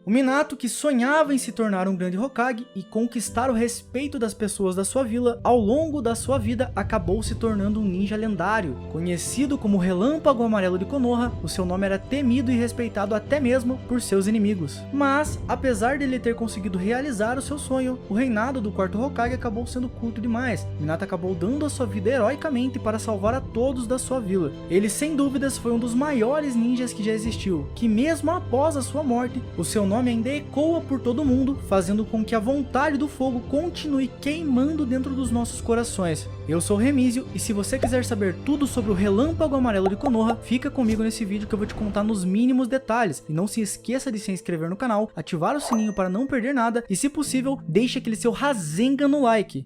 O Minato, que sonhava em se tornar um grande Hokage e conquistar o respeito das pessoas da sua vila, ao longo da sua vida acabou se tornando um ninja lendário. Conhecido como Relâmpago Amarelo de Konoha, o seu nome era temido e respeitado até mesmo por seus inimigos. Mas, apesar de ele ter conseguido realizar o seu sonho, o reinado do quarto Hokage acabou sendo curto demais. Minato acabou dando a sua vida heroicamente para salvar a todos da sua vila. Ele, sem dúvidas, foi um dos maiores ninjas que já existiu, que mesmo após a sua morte, o seu nome ainda ecoa por todo mundo, fazendo com que a vontade do fogo continue queimando dentro dos nossos corações. Eu sou o Remísio, e se você quiser saber tudo sobre o Relâmpago Amarelo de Konoha, fica comigo nesse vídeo que eu vou te contar nos mínimos detalhes. E não se esqueça de se inscrever no canal, ativar o sininho para não perder nada, e se possível, deixe aquele seu Rasengan no like.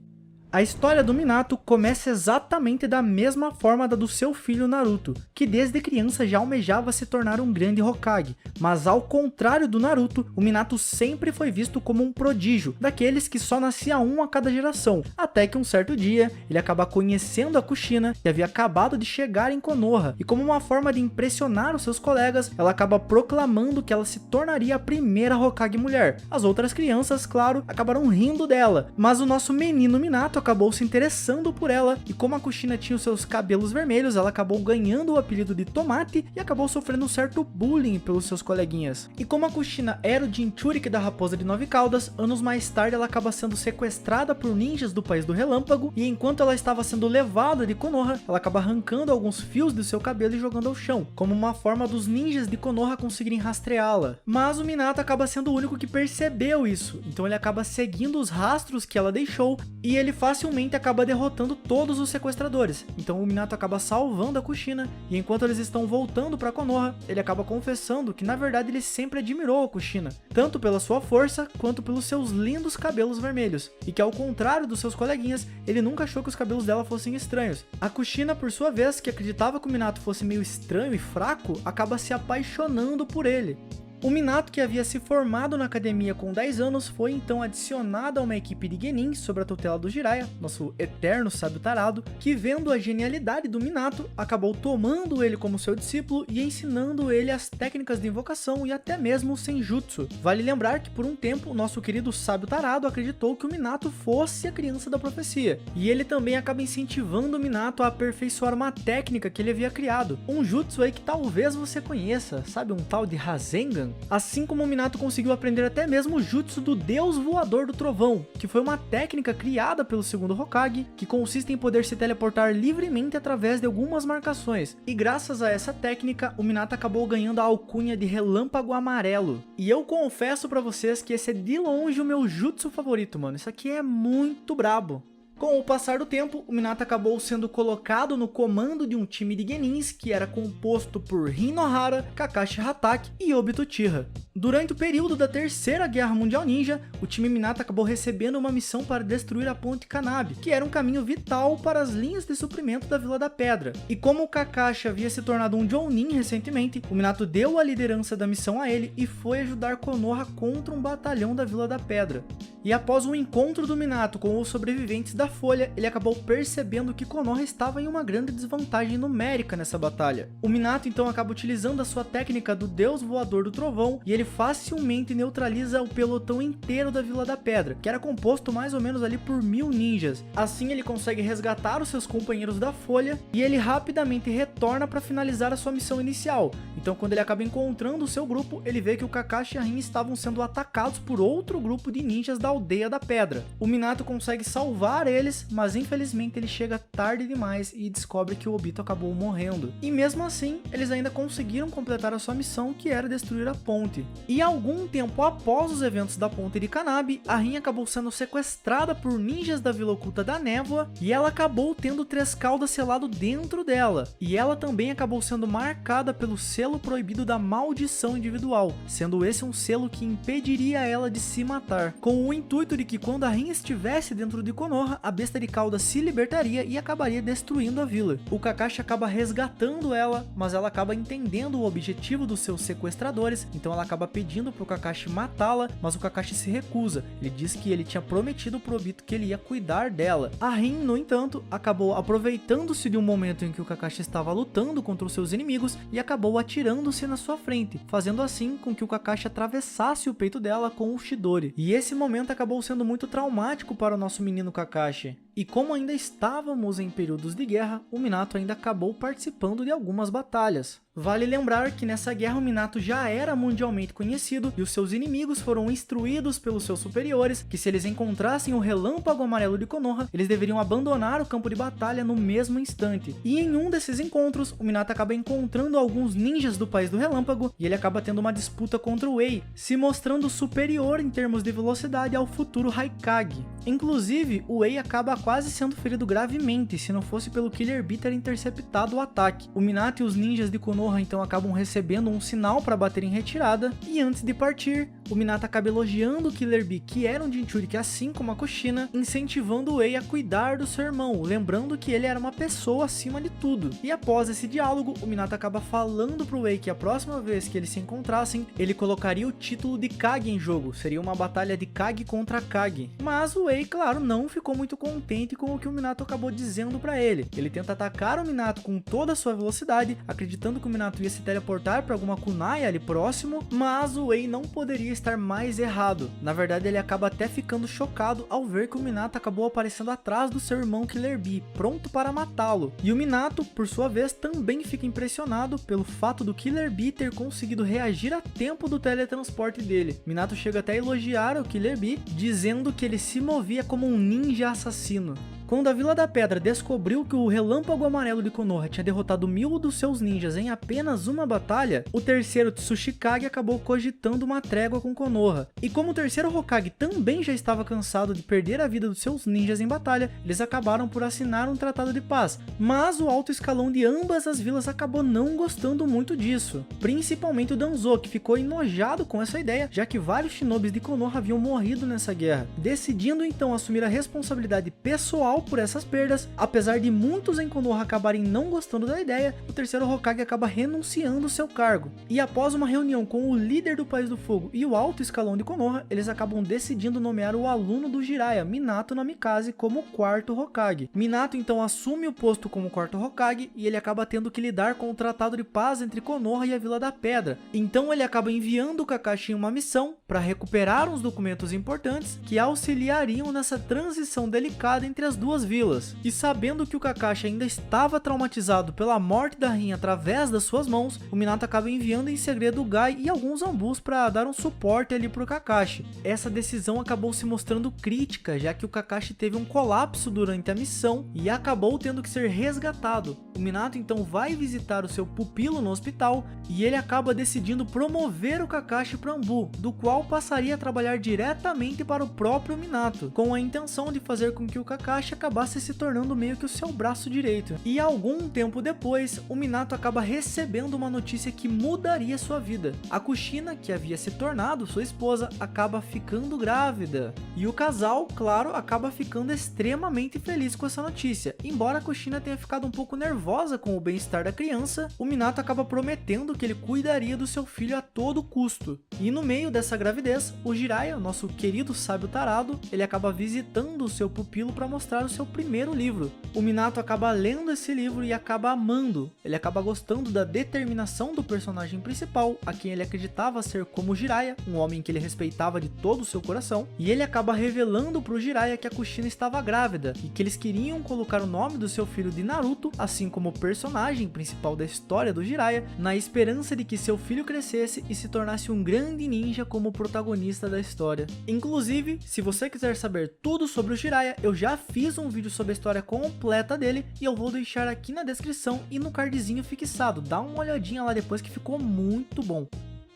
A história do Minato começa exatamente da mesma forma da do seu filho Naruto, que desde criança já almejava se tornar um grande Hokage, mas ao contrário do Naruto, o Minato sempre foi visto como um prodígio, daqueles que só nascia um a cada geração, até que um certo dia, ele acaba conhecendo a Kushina, que havia acabado de chegar em Konoha, e como uma forma de impressionar os seus colegas, ela acaba proclamando que ela se tornaria a primeira Hokage mulher. As outras crianças, claro, acabaram rindo dela, mas o nosso menino Minato acabou se interessando por ela, e como a Kushina tinha os seus cabelos vermelhos, ela acabou ganhando o apelido de Tomate e acabou sofrendo um certo bullying pelos seus coleguinhas. E como a Kushina era o Jinchuriki da Raposa de Nove Caudas, anos mais tarde ela acaba sendo sequestrada por ninjas do País do Relâmpago, e enquanto ela estava sendo levada de Konoha, ela acaba arrancando alguns fios do seu cabelo e jogando ao chão, como uma forma dos ninjas de Konoha conseguirem rastreá-la. Mas o Minato acaba sendo o único que percebeu isso, então ele acaba seguindo os rastros que ela deixou, e ele facilmente acaba derrotando todos os sequestradores. Então o Minato acaba salvando a Kushina, e enquanto eles estão voltando para Konoha, ele acaba confessando que na verdade ele sempre admirou a Kushina, tanto pela sua força quanto pelos seus lindos cabelos vermelhos, e que ao contrário dos seus coleguinhas, ele nunca achou que os cabelos dela fossem estranhos. A Kushina, por sua vez, que acreditava que o Minato fosse meio estranho e fraco, acaba se apaixonando por ele. O Minato, que havia se formado na academia com 10 anos, foi então adicionado a uma equipe de Genin sob a tutela do Jiraiya, nosso eterno sábio tarado, que vendo a genialidade do Minato, acabou tomando ele como seu discípulo e ensinando ele as técnicas de invocação e até mesmo o Senjutsu. Vale lembrar que por um tempo, o nosso querido sábio tarado acreditou que o Minato fosse a criança da profecia, e ele também acaba incentivando o Minato a aperfeiçoar uma técnica que ele havia criado, um jutsu aí que talvez você conheça, sabe, um tal de Rasengan? Assim como o Minato conseguiu aprender até mesmo o jutsu do Deus Voador do Trovão, que foi uma técnica criada pelo segundo Hokage, que consiste em poder se teleportar livremente através de algumas marcações, e graças a essa técnica, o Minato acabou ganhando a alcunha de Relâmpago Amarelo. E eu confesso pra vocês que esse é de longe o meu jutsu favorito, mano, isso aqui é muito brabo. Com o passar do tempo, o Minato acabou sendo colocado no comando de um time de Genins que era composto por Rin Nohara, Kakashi Hatake e Obito Uchiha. Durante o período da Terceira Guerra Mundial Ninja, o time Minato acabou recebendo uma missão para destruir a Ponte Kanabi, que era um caminho vital para as linhas de suprimento da Vila da Pedra. E como o Kakashi havia se tornado um Jounin recentemente, o Minato deu a liderança da missão a ele e foi ajudar Konoha contra um batalhão da Vila da Pedra. E após um encontro do Minato com os sobreviventes da Folha, ele acabou percebendo que Konoha estava em uma grande desvantagem numérica nessa batalha. O Minato então acaba utilizando a sua técnica do Deus Voador do Trovão, e ele facilmente neutraliza o pelotão inteiro da Vila da Pedra, que era composto mais ou menos ali por 1000 ninjas. Assim ele consegue resgatar os seus companheiros da Folha, e ele rapidamente retorna para finalizar a sua missão inicial. Então quando ele acaba encontrando o seu grupo, ele vê que o Kakashi e a Rin estavam sendo atacados por outro grupo de ninjas da Aldeia da Pedra. O Minato consegue salvar eles, mas infelizmente ele chega tarde demais e descobre que o Obito acabou morrendo. E mesmo assim, eles ainda conseguiram completar a sua missão, que era destruir a ponte. E algum tempo após os eventos da Ponte de Kanabi, a Rin acabou sendo sequestrada por ninjas da Vila Oculta da Névoa, e ela acabou tendo Três Caudas selado dentro dela. E ela também acabou sendo marcada pelo selo proibido da maldição individual, sendo esse um selo que impediria ela de se matar, com o intuito de que quando a Rin estivesse dentro de Konoha, a besta de cauda se libertaria e acabaria destruindo a vila. O Kakashi acaba resgatando ela, mas ela acaba entendendo o objetivo dos seus sequestradores, então ela acaba acaba pedindo pro Kakashi matá-la, mas o Kakashi se recusa. Ele diz que ele tinha prometido pro Obito que ele ia cuidar dela. A Rin, no entanto, acabou aproveitando-se de um momento em que o Kakashi estava lutando contra os seus inimigos e acabou atirando-se na sua frente, fazendo assim com que o Kakashi atravessasse o peito dela com o Chidori. E esse momento acabou sendo muito traumático para o nosso menino Kakashi. E como ainda estávamos em períodos de guerra, o Minato ainda acabou participando de algumas batalhas. Vale lembrar que nessa guerra o Minato já era mundialmente conhecido e os seus inimigos foram instruídos pelos seus superiores que se eles encontrassem o Relâmpago Amarelo de Konoha, eles deveriam abandonar o campo de batalha no mesmo instante. E em um desses encontros, o Minato acaba encontrando alguns ninjas do País do Relâmpago e ele acaba tendo uma disputa contra o Ei, se mostrando superior em termos de velocidade ao futuro Haikage. Inclusive, o Ei acaba quase sendo ferido gravemente se não fosse pelo Killer Bee ter interceptado o ataque. O Minato e os ninjas de Konoha então acabam recebendo um sinal para bater em retirada, e antes de partir, o Minato acaba elogiando o Killer Bee, que era um Jinchuriki assim como a Kushina, incentivando o Ei a cuidar do seu irmão, lembrando que ele era uma pessoa acima de tudo. E após esse diálogo, o Minato acaba falando pro Ei que a próxima vez que eles se encontrassem, ele colocaria o título de Kage em jogo, seria uma batalha de Kage contra Kage. Mas o Ei, claro, não ficou muito contente com o que o Minato acabou dizendo para ele. Ele tenta atacar o Minato com toda a sua velocidade, acreditando que o Minato ia se teleportar para alguma kunai ali próximo, mas o Ei não poderia estar mais errado. Na verdade, ele acaba até ficando chocado ao ver que o Minato acabou aparecendo atrás do seu irmão Killer Bee, pronto para matá-lo. E o Minato, por sua vez, também fica impressionado pelo fato do Killer Bee ter conseguido reagir a tempo do teletransporte dele. Minato chega até a elogiar o Killer Bee, dizendo que ele se movia como um ninja assassino. Quando a Vila da Pedra descobriu que o Relâmpago Amarelo de Konoha tinha derrotado 1000 dos seus ninjas em apenas uma batalha, o terceiro Tsuchikage acabou cogitando uma trégua com Konoha. E como o terceiro Hokage também já estava cansado de perder a vida dos seus ninjas em batalha, eles acabaram por assinar um tratado de paz. Mas o alto escalão de ambas as vilas acabou não gostando muito disso. Principalmente o Danzo, que ficou enojado com essa ideia, já que vários shinobis de Konoha haviam morrido nessa guerra. Decidindo então assumir a responsabilidade pessoal por essas perdas, apesar de muitos em Konoha acabarem não gostando da ideia, o terceiro Hokage acaba renunciando seu cargo. E após uma reunião com o líder do País do Fogo e o alto escalão de Konoha, eles acabam decidindo nomear o aluno do Jiraiya, Minato Namikaze, como quarto Hokage. Minato então assume o posto como quarto Hokage e ele acaba tendo que lidar com o tratado de paz entre Konoha e a Vila da Pedra. Então ele acaba enviando o Kakashi em uma missão para recuperar uns documentos importantes que auxiliariam nessa transição delicada entre as duas vilas. E sabendo que o Kakashi ainda estava traumatizado pela morte da Rin através das suas mãos, o Minato acaba enviando em segredo o Gai e alguns Ambus para dar um suporte ali pro Kakashi. Essa decisão acabou se mostrando crítica, já que o Kakashi teve um colapso durante a missão e acabou tendo que ser resgatado. O Minato então vai visitar o seu pupilo no hospital e ele acaba decidindo promover o Kakashi para Ambu, do qual passaria a trabalhar diretamente para o próprio Minato, com a intenção de fazer com que o Kakashi acabasse se tornando meio que o seu braço direito. E algum tempo depois, o Minato acaba recebendo uma notícia que mudaria sua vida. A Kushina, que havia se tornado sua esposa, acaba ficando grávida. E o casal, claro, acaba ficando extremamente feliz com essa notícia. Embora a Kushina tenha ficado um pouco nervosa com o bem-estar da criança, o Minato acaba prometendo que ele cuidaria do seu filho a todo custo. E no meio dessa gravidez, o Jiraiya, nosso querido sábio tarado, ele acaba visitando o seu pupilo para mostrar o seu primeiro livro. O Minato acaba lendo esse livro e acaba amando. Ele acaba gostando da determinação do personagem principal, a quem ele acreditava ser como Jiraiya, um homem que ele respeitava de todo o seu coração, e ele acaba revelando pro Jiraiya que a Kushina estava grávida e que eles queriam colocar o nome do seu filho de Naruto, assim como o personagem principal da história do Jiraiya, na esperança de que seu filho crescesse e se tornasse um grande ninja como protagonista da história. Inclusive, se você quiser saber tudo sobre o Jiraiya, eu já fiz um vídeo sobre a história completa dele e eu vou deixar aqui na descrição e no cardzinho fixado. Dá uma olhadinha lá depois que ficou muito bom.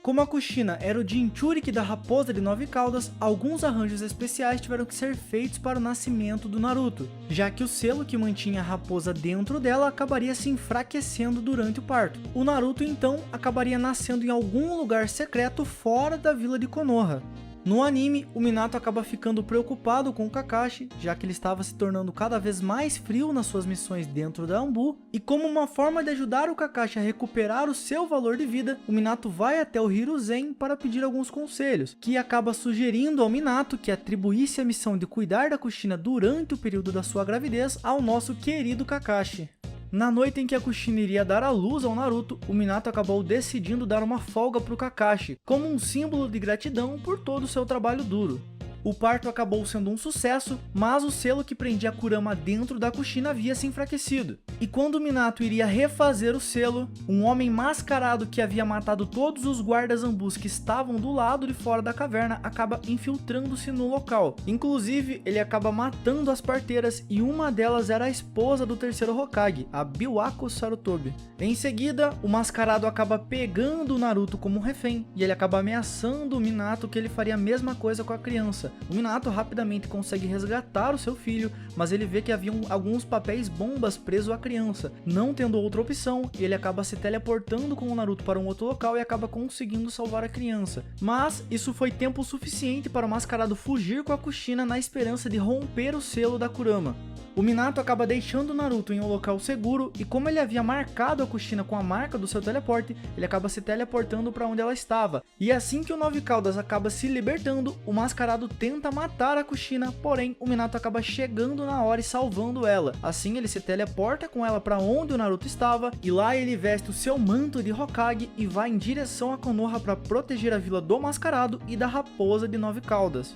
Como a Kushina era o Jinchuriki da Raposa de 9 Caudas, alguns arranjos especiais tiveram que ser feitos para o nascimento do Naruto, já que o selo que mantinha a raposa dentro dela acabaria se enfraquecendo durante o parto. O Naruto então acabaria nascendo em algum lugar secreto fora da vila de Konoha. No anime, o Minato acaba ficando preocupado com o Kakashi, já que ele estava se tornando cada vez mais frio nas suas missões dentro da Anbu, e como uma forma de ajudar o Kakashi a recuperar o seu valor de vida, o Minato vai até o Hiruzen para pedir alguns conselhos, que acaba sugerindo ao Minato que atribuísse a missão de cuidar da Kushina durante o período da sua gravidez ao nosso querido Kakashi. Na noite em que a Kushina iria dar à luz ao Naruto, o Minato acabou decidindo dar uma folga para o Kakashi, como um símbolo de gratidão por todo o seu trabalho duro. O parto acabou sendo um sucesso, mas o selo que prendia a Kurama dentro da Kushina havia se enfraquecido. E quando o Minato iria refazer o selo, um homem mascarado que havia matado todos os guardas Anbus que estavam do lado de fora da caverna acaba infiltrando-se no local. Inclusive, ele acaba matando as parteiras e uma delas era a esposa do terceiro Hokage, a Biwako Sarutobi. Em seguida, o mascarado acaba pegando o Naruto como refém e ele acaba ameaçando o Minato que ele faria a mesma coisa com a criança. O Minato rapidamente consegue resgatar o seu filho, mas ele vê que haviam alguns papéis bombas presos à criança. Não tendo outra opção, ele acaba se teleportando com o Naruto para um outro local e acaba conseguindo salvar a criança. Mas isso foi tempo suficiente para o mascarado fugir com a Kushina na esperança de romper o selo da Kurama. O Minato acaba deixando o Naruto em um local seguro e como ele havia marcado a Kushina com a marca do seu teleporte, ele acaba se teleportando para onde ela estava. E assim que o Nove Caudas acaba se libertando, o mascarado tenta matar a Kushina, porém o Minato acaba chegando na hora e salvando ela. Assim ele se teleporta com ela para onde o Naruto estava e lá ele veste o seu manto de Hokage e vai em direção a Konoha para proteger a vila do mascarado e da raposa de Nove Caudas.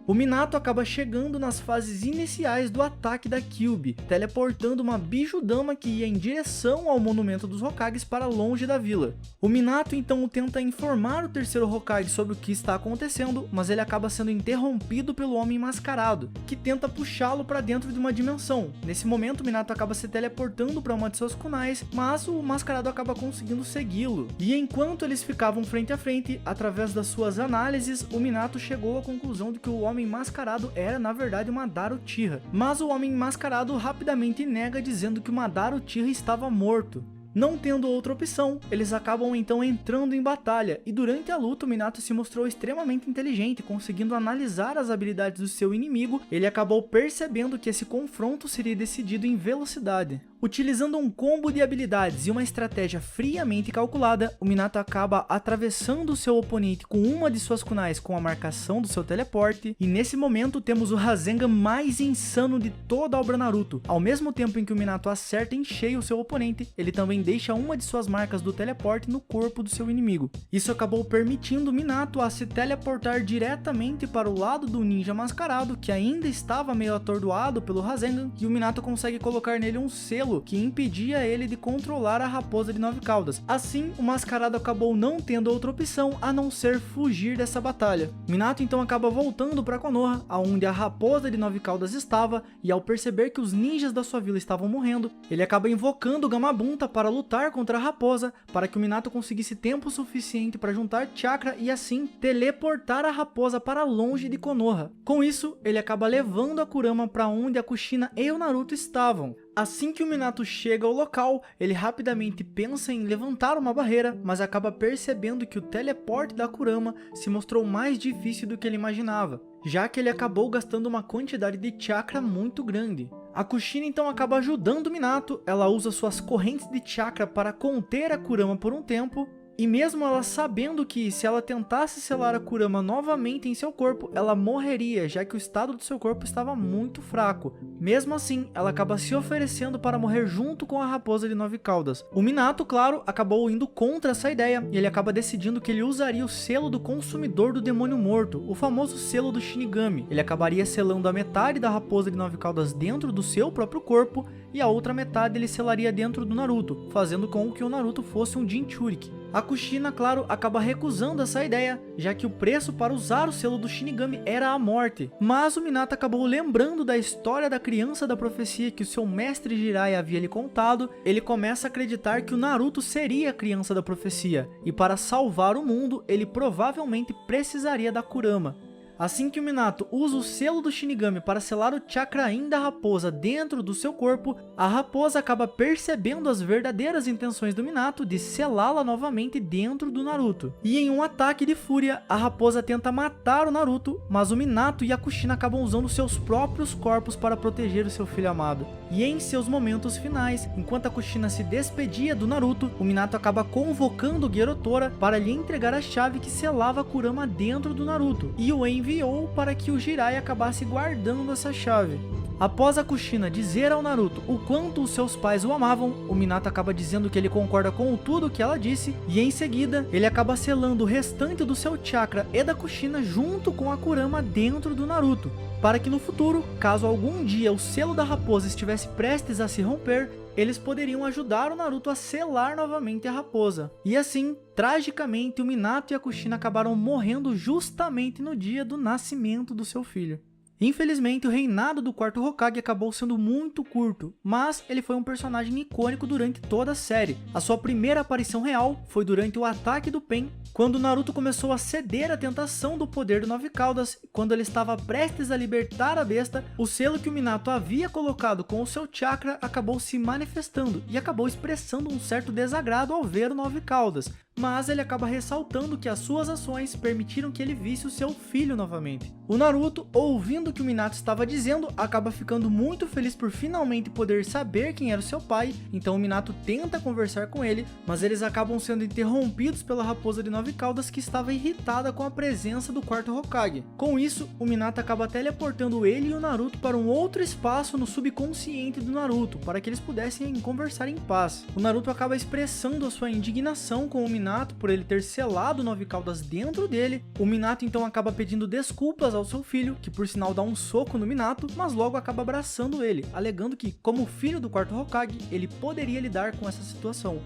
O Minato acaba chegando nas fases iniciais do ataque da Kyuubi, teleportando uma Bijudama que ia em direção ao monumento dos Hokages para longe da vila. O Minato então tenta informar o terceiro Hokage sobre o que está acontecendo, mas ele acaba sendo interrompido pelo homem mascarado, que tenta puxá-lo para dentro de uma dimensão. Nesse momento o Minato acaba se teleportando para uma de suas kunais, mas o mascarado acaba conseguindo segui-lo. E enquanto eles ficavam frente a frente, através das suas análises, o Minato chegou à conclusão de que o homem mascarado era na verdade o Madara Uchiha, mas o homem mascarado rapidamente nega, dizendo que o Madara Uchiha estava morto. Não tendo outra opção, eles acabam então entrando em batalha, e durante a luta o Minato se mostrou extremamente inteligente, conseguindo analisar as habilidades do seu inimigo. Ele acabou percebendo que esse confronto seria decidido em velocidade. Utilizando um combo de habilidades e uma estratégia friamente calculada, o Minato acaba atravessando o seu oponente com uma de suas kunais com a marcação do seu teleporte, e nesse momento temos o Rasengan mais insano de toda a obra Naruto. Ao mesmo tempo em que o Minato acerta em cheio o seu oponente, ele também deixa uma de suas marcas do teleporte no corpo do seu inimigo. Isso acabou permitindo o Minato a se teleportar diretamente para o lado do ninja mascarado, que ainda estava meio atordoado pelo Rasengan, e o Minato consegue colocar nele um selo que impedia ele de controlar a raposa de Nove Caudas. Assim, o mascarado acabou não tendo outra opção a não ser fugir dessa batalha. Minato então acaba voltando para Konoha, aonde a raposa de Nove Caudas estava, e ao perceber que os ninjas da sua vila estavam morrendo, ele acaba invocando o Gamabunta para lutar contra a raposa, para que o Minato conseguisse tempo suficiente para juntar chakra e assim teleportar a raposa para longe de Konoha. Com isso, ele acaba levando a Kurama para onde a Kushina e o Naruto estavam. Assim que o Minato chega ao local, ele rapidamente pensa em levantar uma barreira, mas acaba percebendo que o teleporte da Kurama se mostrou mais difícil do que ele imaginava, já que ele acabou gastando uma quantidade de chakra muito grande. A Kushina então acaba ajudando o Minato, ela usa suas correntes de chakra para conter a Kurama por um tempo, e mesmo ela sabendo que se ela tentasse selar a Kurama novamente em seu corpo, ela morreria, já que o estado do seu corpo estava muito fraco. Mesmo assim, ela acaba se oferecendo para morrer junto com a raposa de Nove Caudas. O Minato, claro, acabou indo contra essa ideia, e ele acaba decidindo que ele usaria o selo do consumidor do demônio morto, o famoso selo do Shinigami. Ele acabaria selando a metade da raposa de Nove Caudas dentro do seu próprio corpo, e a outra metade ele selaria dentro do Naruto, fazendo com que o Naruto fosse um Jinchuriki. A Kushina, claro, acaba recusando essa ideia, já que o preço para usar o selo do Shinigami era a morte. Mas o Minato acabou lembrando da história da criança da profecia que o seu mestre Jiraiya havia lhe contado. Ele começa a acreditar que o Naruto seria a criança da profecia, e para salvar o mundo, ele provavelmente precisaria da Kurama. Assim que o Minato usa o selo do Shinigami para selar o Chakra-In da raposa dentro do seu corpo, a raposa acaba percebendo as verdadeiras intenções do Minato de selá-la novamente dentro do Naruto. E em um ataque de fúria, a raposa tenta matar o Naruto, mas o Minato e a Kushina acabam usando seus próprios corpos para proteger o seu filho amado. E em seus momentos finais, enquanto a Kushina se despedia do Naruto, o Minato acaba convocando o Gerotora para lhe entregar a chave que selava Kurama dentro do Naruto, e o enviou para que o Jiraiya acabasse guardando essa chave. Após a Kushina dizer ao Naruto o quanto os seus pais o amavam, o Minato acaba dizendo que ele concorda com tudo que ela disse, e em seguida ele acaba selando o restante do seu chakra e da Kushina junto com a Kurama dentro do Naruto, para que no futuro, caso algum dia o selo da raposa estivesse prestes a se romper, eles poderiam ajudar o Naruto a selar novamente a raposa. E assim, tragicamente, o Minato e a Kushina acabaram morrendo justamente no dia do nascimento do seu filho. Infelizmente, o reinado do quarto Hokage acabou sendo muito curto, mas ele foi um personagem icônico durante toda a série. A sua primeira aparição real foi durante o ataque do Pain, quando Naruto começou a ceder à tentação do poder do Nove Caudas. Quando ele estava prestes a libertar a besta, o selo que o Minato havia colocado com o seu chakra acabou se manifestando e acabou expressando um certo desagrado ao ver o Nove Caudas. Mas ele acaba ressaltando que as suas ações permitiram que ele visse o seu filho novamente. O Naruto, ouvindo o que o Minato estava dizendo, acaba ficando muito feliz por finalmente poder saber quem era o seu pai, então o Minato tenta conversar com ele, mas eles acabam sendo interrompidos pela raposa de Nove Caudas, que estava irritada com a presença do quarto Hokage. Com isso, o Minato acaba teleportando ele e o Naruto para um outro espaço no subconsciente do Naruto, para que eles pudessem conversar em paz. O Naruto acaba expressando a sua indignação com o Minato por ele ter selado Nove Caudas dentro dele. O Minato então acaba pedindo desculpas ao seu filho, que por sinal dá um soco no Minato, mas logo acaba abraçando ele, alegando que, como filho do quarto Hokage, ele poderia lidar com essa situação.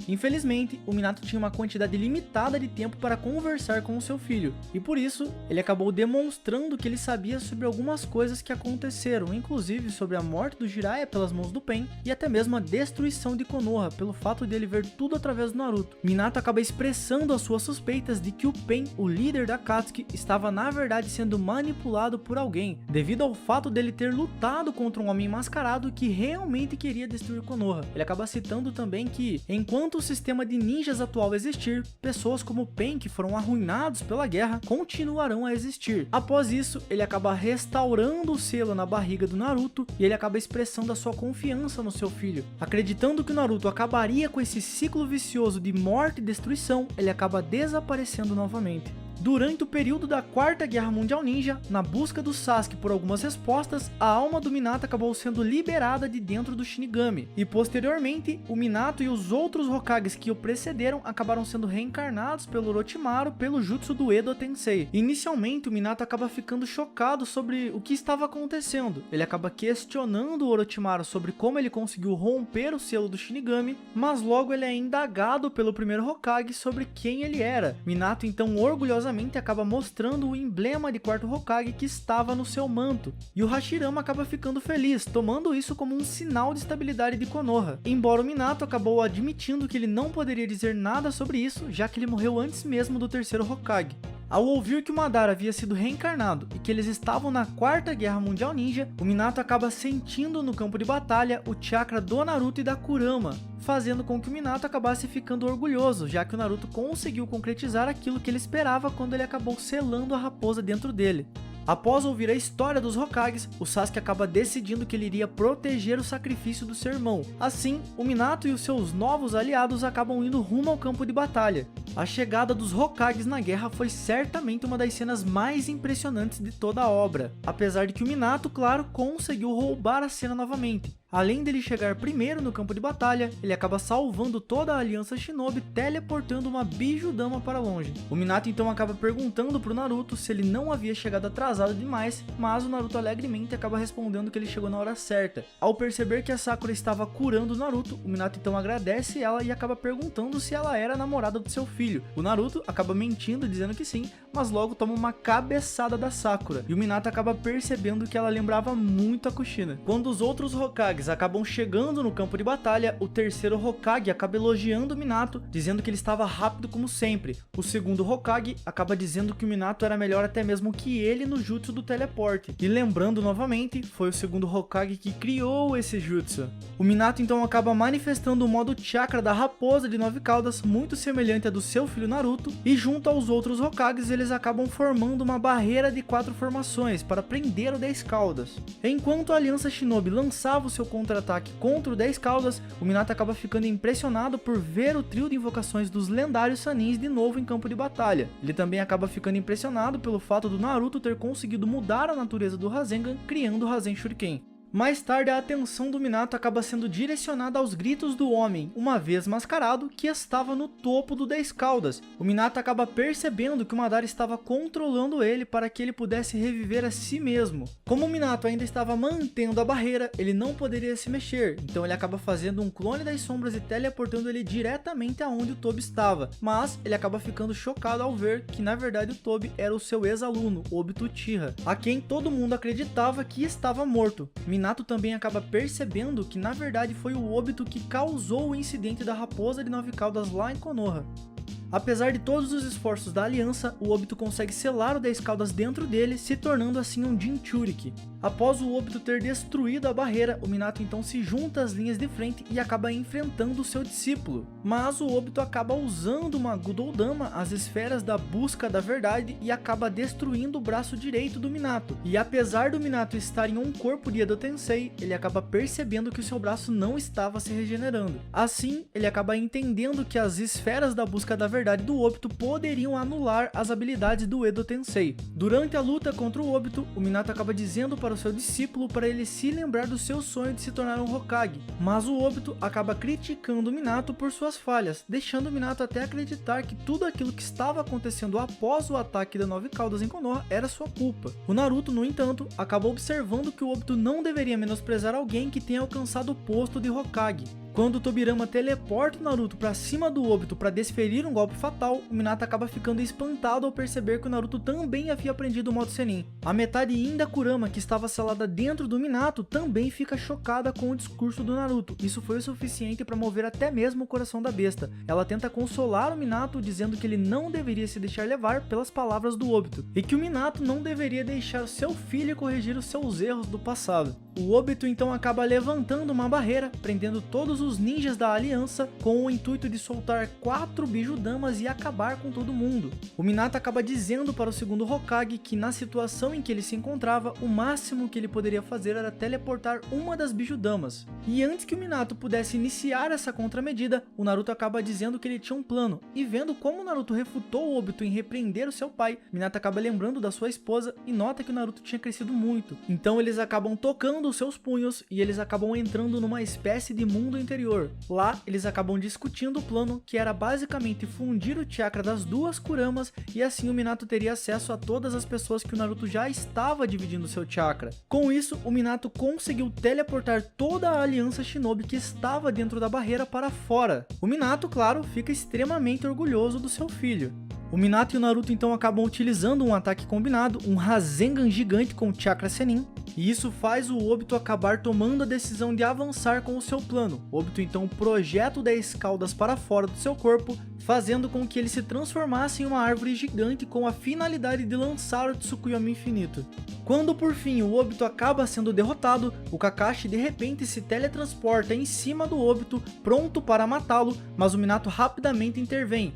Infelizmente, o Minato tinha uma quantidade limitada de tempo para conversar com o seu filho, e por isso, ele acabou demonstrando que ele sabia sobre algumas coisas que aconteceram, inclusive sobre a morte do Jiraiya pelas mãos do Pain, e até mesmo a destruição de Konoha, pelo fato de ele ver tudo através do Naruto. Minato acaba expressando as suas suspeitas de que o Pain, o líder da Akatsuki, estava na verdade sendo manipulado por alguém, devido ao fato dele ter lutado contra um homem mascarado que realmente queria destruir Konoha. Ele acaba citando também que, enquanto o sistema de ninjas atual existir, pessoas como Pain, que foram arruinados pela guerra, continuarão a existir. Após isso, ele acaba restaurando o selo na barriga do Naruto e ele acaba expressando a sua confiança no seu filho. Acreditando que o Naruto acabaria com esse ciclo vicioso de morte e destruição, ele acaba desaparecendo novamente. Durante o período da Quarta Guerra Mundial Ninja, na busca do Sasuke por algumas respostas, a alma do Minato acabou sendo liberada de dentro do Shinigami, e posteriormente, o Minato e os outros Hokages que o precederam acabaram sendo reencarnados pelo Orochimaru pelo jutsu do Edo Tensei. Inicialmente, o Minato acaba ficando chocado sobre o que estava acontecendo. Ele acaba questionando o Orochimaru sobre como ele conseguiu romper o selo do Shinigami, mas logo ele é indagado pelo primeiro Hokage sobre quem ele era. Minato então orgulhosamente acaba mostrando o emblema de quarto Hokage que estava no seu manto, e o Hashirama acaba ficando feliz, tomando isso como um sinal de estabilidade de Konoha, embora o Minato acabou admitindo que ele não poderia dizer nada sobre isso, já que ele morreu antes mesmo do terceiro Hokage. Ao ouvir que o Madara havia sido reencarnado e que eles estavam na Quarta Guerra Mundial Ninja, o Minato acaba sentindo no campo de batalha o chakra do Naruto e da Kurama, fazendo com que o Minato acabasse ficando orgulhoso, já que o Naruto conseguiu concretizar aquilo que ele esperava quando ele acabou selando a raposa dentro dele. Após ouvir a história dos Hokages, o Sasuke acaba decidindo que ele iria proteger o sacrifício do seu irmão. Assim, o Minato e os seus novos aliados acabam indo rumo ao campo de batalha. A chegada dos Hokages na guerra foi certamente uma das cenas mais impressionantes de toda a obra, apesar de que o Minato, claro, conseguiu roubar a cena novamente. Além dele chegar primeiro no campo de batalha, ele acaba salvando toda a aliança Shinobi, teleportando uma Bijudama para longe. O Minato então acaba perguntando pro Naruto se ele não havia chegado atrasado demais, mas o Naruto alegremente acaba respondendo que ele chegou na hora certa. Ao perceber que a Sakura estava curando o Naruto, o Minato então agradece ela e acaba perguntando se ela era a namorada do seu filho. O Naruto acaba mentindo, dizendo que sim, mas logo toma uma cabeçada da Sakura, e o Minato acaba percebendo que ela lembrava muito a Kushina. Quando os outros Hokages Hokages acabam chegando no campo de batalha, o terceiro Hokage acaba elogiando o Minato, dizendo que ele estava rápido como sempre. O segundo Hokage acaba dizendo que o Minato era melhor até mesmo que ele no jutsu do teleporte. E lembrando novamente, foi o segundo Hokage que criou esse jutsu. O Minato então acaba manifestando o modo chakra da raposa de 9 caudas, muito semelhante a do seu filho Naruto, e junto aos outros Hokages eles acabam formando uma barreira de 4 formações para prender o 10 caudas. Enquanto a Aliança Shinobi lançava o seu contra-ataque contra o 10 caudas, o Minato acaba ficando impressionado por ver o trio de invocações dos lendários Sanins de novo em campo de batalha. Ele também acaba ficando impressionado pelo fato do Naruto ter conseguido mudar a natureza do Rasengan, criando o Rasen Shuriken. Mais tarde, a atenção do Minato acaba sendo direcionada aos gritos do homem, uma vez mascarado, que estava no topo do 10 caudas. O Minato acaba percebendo que o Madara estava controlando ele para que ele pudesse reviver a si mesmo. Como o Minato ainda estava mantendo a barreira, ele não poderia se mexer, então ele acaba fazendo um clone das sombras e teleportando ele diretamente aonde o Tobi estava. Mas ele acaba ficando chocado ao ver que na verdade o Tobi era o seu ex-aluno, Obito Uchiha, a quem todo mundo acreditava que estava morto. Minato também acaba percebendo que na verdade foi o Obito que causou o incidente da raposa de 9 caudas lá em Konoha. Apesar de todos os esforços da aliança, o Obito consegue selar o 10 caudas dentro dele, se tornando assim um Jinchuriki. Após o Obito ter destruído a barreira, o Minato então se junta às linhas de frente e acaba enfrentando o seu discípulo. Mas o Obito acaba usando uma Gudoudama, as esferas da busca da verdade, e acaba destruindo o braço direito do Minato. E apesar do Minato estar em um corpo de Edo Tensei, ele acaba percebendo que o seu braço não estava se regenerando. Assim, ele acaba entendendo que as esferas da busca da verdade do Obito poderiam anular as habilidades do Edo Tensei. Durante a luta contra o Obito, o Minato acaba dizendo para o seu discípulo para ele se lembrar do seu sonho de se tornar um Hokage, mas o Obito acaba criticando o Minato por suas falhas, deixando o Minato até acreditar que tudo aquilo que estava acontecendo após o ataque da 9 caudas em Konoha era sua culpa. O Naruto, no entanto, acaba observando que o Obito não deveria menosprezar alguém que tenha alcançado o posto de Hokage. Quando o Tobirama teleporta o Naruto para cima do Obito para desferir um golpe fatal, o Minato acaba ficando espantado ao perceber que o Naruto também havia aprendido o modo Sennin. A metade Yin da Kurama, que estava selada dentro do Minato, também fica chocada com o discurso do Naruto. Isso foi o suficiente para mover até mesmo o coração da besta. Ela tenta consolar o Minato, dizendo que ele não deveria se deixar levar pelas palavras do Obito, e que o Minato não deveria deixar seu filho corrigir os seus erros do passado. O Obito então acaba levantando uma barreira, prendendo todos os ninjas da aliança com o intuito de soltar 4 Bijudamas e acabar com todo mundo. O Minato acaba dizendo para o segundo Hokage que na situação em que ele se encontrava, o máximo que ele poderia fazer era teleportar uma das Bijudamas. E antes que o Minato pudesse iniciar essa contramedida, o Naruto acaba dizendo que ele tinha um plano, e vendo como o Naruto refutou o Obito em repreender o seu pai, Minato acaba lembrando da sua esposa e nota que o Naruto tinha crescido muito. Então eles acabam tocando os seus punhos e eles acabam entrando numa espécie de mundo interior. Lá eles acabam discutindo o plano, que era basicamente fundir o chakra das 2 Kuramas, e assim o Minato teria acesso a todas as pessoas que o Naruto já estava dividindo seu chakra. Com isso, o Minato conseguiu teleportar toda a aliança Shinobi que estava dentro da barreira para fora. O Minato, claro, fica extremamente orgulhoso do seu filho. O Minato e o Naruto então acabam utilizando um ataque combinado, um Rasengan gigante com Chakra Sennin, e isso faz o Obito acabar tomando a decisão de avançar com o seu plano. O Obito então projeta o 10 caudas para fora do seu corpo, fazendo com que ele se transformasse em uma árvore gigante com a finalidade de lançar o Tsukuyomi infinito. Quando por fim o Obito acaba sendo derrotado, o Kakashi de repente se teletransporta em cima do Obito, pronto para matá-lo, mas o Minato rapidamente intervém.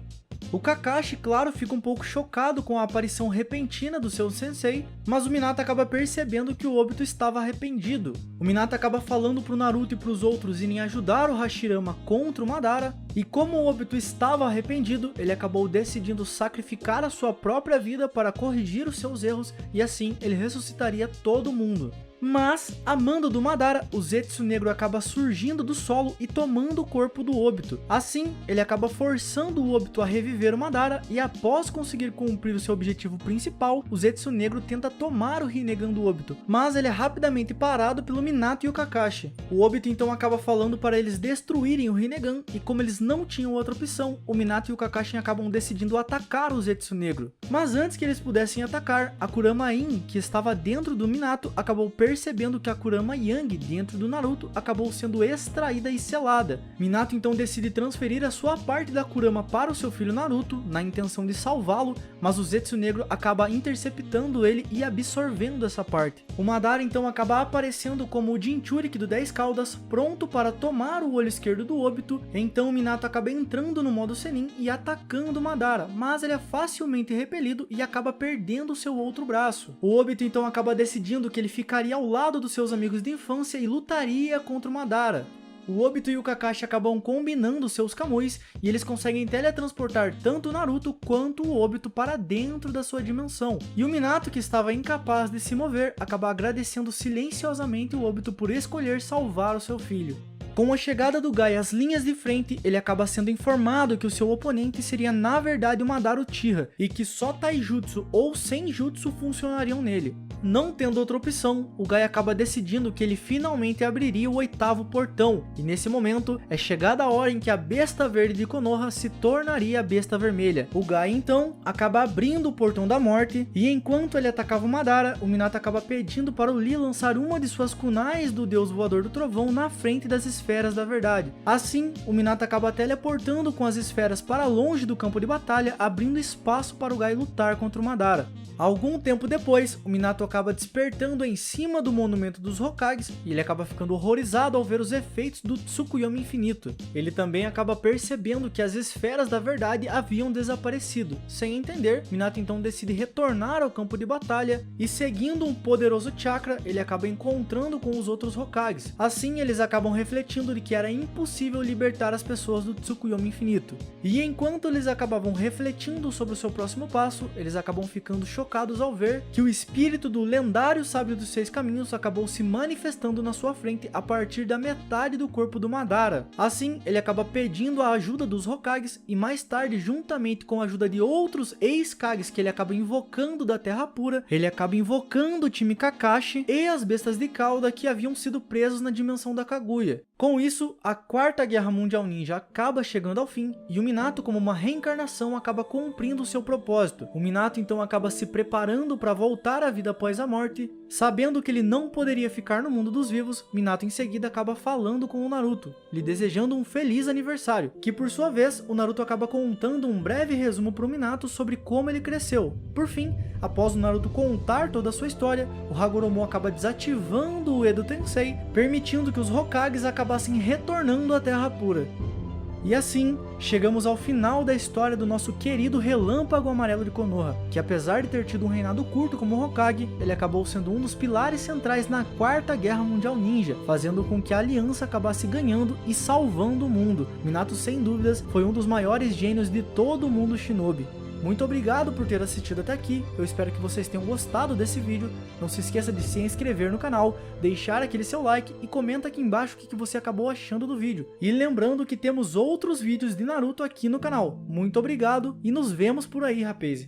O Kakashi, claro, fica um pouco chocado com a aparição repentina do seu sensei, mas o Minato acaba percebendo que o Obito estava arrependido. O Minato acaba falando pro Naruto e pros outros irem ajudar o Hashirama contra o Madara, e como o Obito estava arrependido, ele acabou decidindo sacrificar a sua própria vida para corrigir os seus erros, e assim ele ressuscitaria todo mundo. Mas, a mando do Madara, o Zetsu Negro acaba surgindo do solo e tomando o corpo do Obito. Assim, ele acaba forçando o Obito a reviver o Madara, e após conseguir cumprir o seu objetivo principal, o Zetsu Negro tenta tomar o Rinnegan do Obito, mas ele é rapidamente parado pelo Minato e o Kakashi. O Obito então acaba falando para eles destruírem o Rinnegan, e como eles não tinham outra opção, o Minato e o Kakashi acabam decidindo atacar o Zetsu Negro. Mas antes que eles pudessem atacar, a Kurama In, que estava dentro do Minato, acabou percebendo que a Kurama Yang dentro do Naruto acabou sendo extraída e selada. Minato então decide transferir a sua parte da Kurama para o seu filho Naruto, na intenção de salvá-lo, mas o Zetsu Negro acaba interceptando ele e absorvendo essa parte. O Madara então acaba aparecendo como o Jinchuriki do 10 Caudas, pronto para tomar o olho esquerdo do Obito. Então o Minato acaba entrando no modo Senin e atacando o Madara, mas ele é facilmente repelido e acaba perdendo seu outro braço. O Obito então acaba decidindo que ele ficaria ao lado dos seus amigos de infância e lutaria contra o Madara. O Obito e o Kakashi acabam combinando seus Kamui e eles conseguem teletransportar tanto o Naruto quanto o Obito para dentro da sua dimensão. E o Minato, que estava incapaz de se mover, acaba agradecendo silenciosamente o Obito por escolher salvar o seu filho. Com a chegada do Gai às linhas de frente, ele acaba sendo informado que o seu oponente seria na verdade o Madara Uchiha, e que só Taijutsu ou Senjutsu funcionariam nele. Não tendo outra opção, o Gai acaba decidindo que ele finalmente abriria o 8º portão, e nesse momento é chegada a hora em que a Besta Verde de Konoha se tornaria a Besta Vermelha. O Gai então acaba abrindo o portão da morte, e enquanto ele atacava o Madara, o Minato acaba pedindo para o Lee lançar uma de suas kunais do Deus Voador do Trovão na frente das esferas da verdade. Assim, o Minato acaba teleportando com as esferas para longe do campo de batalha, abrindo espaço para o Gai lutar contra o Madara. Algum tempo depois, o Minato acaba despertando em cima do monumento dos Hokages e ele acaba ficando horrorizado ao ver os efeitos do Tsukuyomi infinito. Ele também acaba percebendo que as esferas da verdade haviam desaparecido. Sem entender, Minato então decide retornar ao campo de batalha e, seguindo um poderoso chakra, ele acaba encontrando com os outros Hokages. Assim, eles acabam refletindo de que era impossível libertar as pessoas do Tsukuyomi infinito. E enquanto eles acabavam refletindo sobre o seu próximo passo, eles acabam ficando chocados ao ver que o espírito do lendário sábio dos 6 caminhos acabou se manifestando na sua frente a partir da metade do corpo do Madara. Assim, ele acaba pedindo a ajuda dos Hokages e mais tarde, juntamente com a ajuda de outros ex-Kages que ele acaba invocando da Terra Pura, ele acaba invocando o time Kakashi e as bestas de cauda que haviam sido presos na dimensão da Kaguya. Com isso, a 4ª Guerra Mundial Ninja acaba chegando ao fim e o Minato, como uma reencarnação, acaba cumprindo o seu propósito. O Minato então acaba se preparando para voltar à vida após a morte. Sabendo que ele não poderia ficar no mundo dos vivos, Minato em seguida acaba falando com o Naruto, lhe desejando um feliz aniversário, que por sua vez, o Naruto acaba contando um breve resumo para o Minato sobre como ele cresceu. Por fim, após o Naruto contar toda a sua história, o Hagoromo acaba desativando o Edo Tensei, permitindo que os Hokages acabassem retornando à Terra Pura. E assim, chegamos ao final da história do nosso querido Relâmpago Amarelo de Konoha, que apesar de ter tido um reinado curto como Hokage, ele acabou sendo um dos pilares centrais na 4ª Guerra Mundial Ninja, fazendo com que a aliança acabasse ganhando e salvando o mundo. Minato, sem dúvidas, foi um dos maiores gênios de todo o mundo Shinobi. Muito obrigado por ter assistido até aqui, eu espero que vocês tenham gostado desse vídeo. Não se esqueça de se inscrever no canal, deixar aquele seu like e comenta aqui embaixo o que você acabou achando do vídeo. E lembrando que temos outros vídeos de Naruto aqui no canal. Muito obrigado e nos vemos por aí, rapaz.